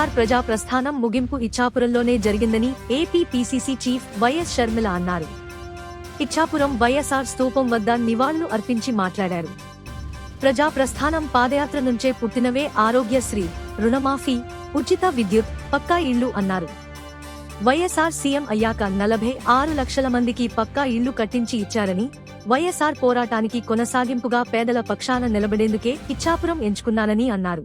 వైఎస్ఆర్ ప్రజా ప్రస్థానం ముగింపు ఇచ్చాపురంలోనే జరిగిందని AP PCC chief YS Sharmila అన్నారు. ఇచ్చాపురం వైఎస్ఆర్ స్తూపం వద్ద నివాళులు అర్పించి మాట్లాడారు. ప్రజా ప్రస్థానం పాదయాత్ర నుంచే పుట్టినవే ఆరోగ్యశ్రీ, రుణమాఫీ, ఉచిత విద్యుత్, పక్కా ఇళ్లు అన్నారు. వైఎస్ఆర్ సీఎం అయ్యాక 46 లక్షల మందికి పక్కా ఇళ్లు కట్టించి ఇచ్చారని, వైఎస్ఆర్ పోరాటానికి కొనసాగింపుగా పేదల పక్షాన నిలబడేందుకే ఇచ్చాపురం ఎంచుకున్నానని అన్నారు.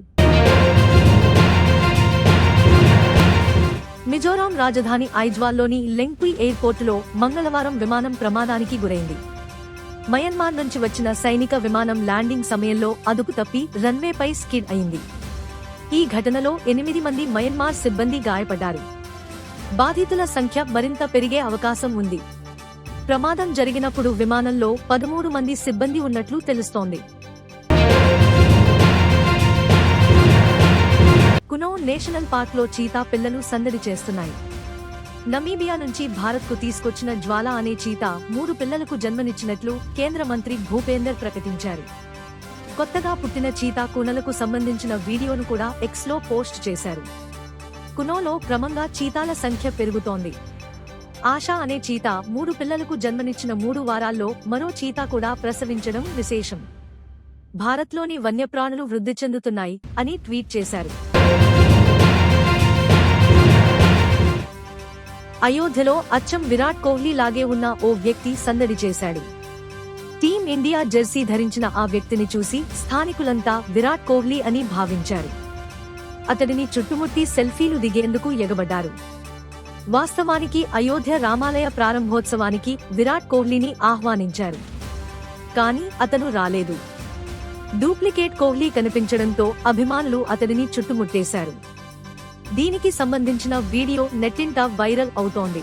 మిజోరాం రాజధాని ఐజ్వాల్లోని లెంగ్పుయ్ ఎయిర్పోర్టులో మంగళవారం విమానం ప్రమాదానికి గురైంది. మయన్మార్ నుంచి వచ్చిన సైనిక విమానం ల్యాండింగ్ సమయంలో అదుపు తప్పి రన్వేపై స్కిడ్ అయింది. ఈ ఘటనలో 8 మంది మయన్మార్ సిబ్బంది గాయపడ్డారు. బాధితుల సంఖ్య మరింత పెరిగే అవకాశం ఉంది. ప్రమాదం జరిగినప్పుడు విమానంలో 13 మంది సిబ్బంది ఉన్నట్లు తెలుస్తోంది. కునో నేషనల్ పార్క్లో చీతా పిల్లలు సందడి చేస్తున్నాయి. నమీబియా నుంచి భారత్కు తీసుకొచ్చిన జ్వాల అనే చీతా 3 పిల్లలకు జన్మనిచ్చినట్లు కేంద్ర మంత్రి భూపేందర్ ప్రకటించారు. కొత్తగా పుట్టిన చీతా కూనలకు సంబంధించిన వీడియోను కూడా ఎక్స్లో పోస్ట్ చేశారు. కునోలో క్రమంగా చీతాల సంఖ్య పెరుగుతోంది. ఆశా అనే చీతా 3 పిల్లలకు జన్మనిచ్చిన 3 వారాల్లో మరో చీతా కూడా ప్రసవించడం విశేషం. భారత్లోని వన్యప్రాణులు వృద్ధి చెందుతున్నాయి అని ట్వీట్ చేశారు. అయోధ్యలో అచ్చం విరాట్ కోహ్లీ లాగే ఉన్న ఓ వ్యక్తి సందడి చేశాడు. టీం ఇండియా జెర్సీ ధరించిన ఆ వ్యక్తిని చూసి స్థానికులంతా విరాట్ కోహ్లీ అని భావించారు. అతడిని చుట్టుముట్టి సెల్ఫీలు దిగేందుకు ఎగబడ్డారు. వాస్తవానికి అయోధ్య రామాలయ ప్రారంభోత్సవానికి విరాట్ కోహ్లీని ఆహ్వానించారు. కానీ అతను రాలేదు. డూప్లికేట్ కోహ్లీ కనిపించడంతో అభిమానులు అతడిని చుట్టుముట్టేశారు. దీనికి సంబంధించిన వీడియో నెట్టింట వైరల్ అవుతోంది.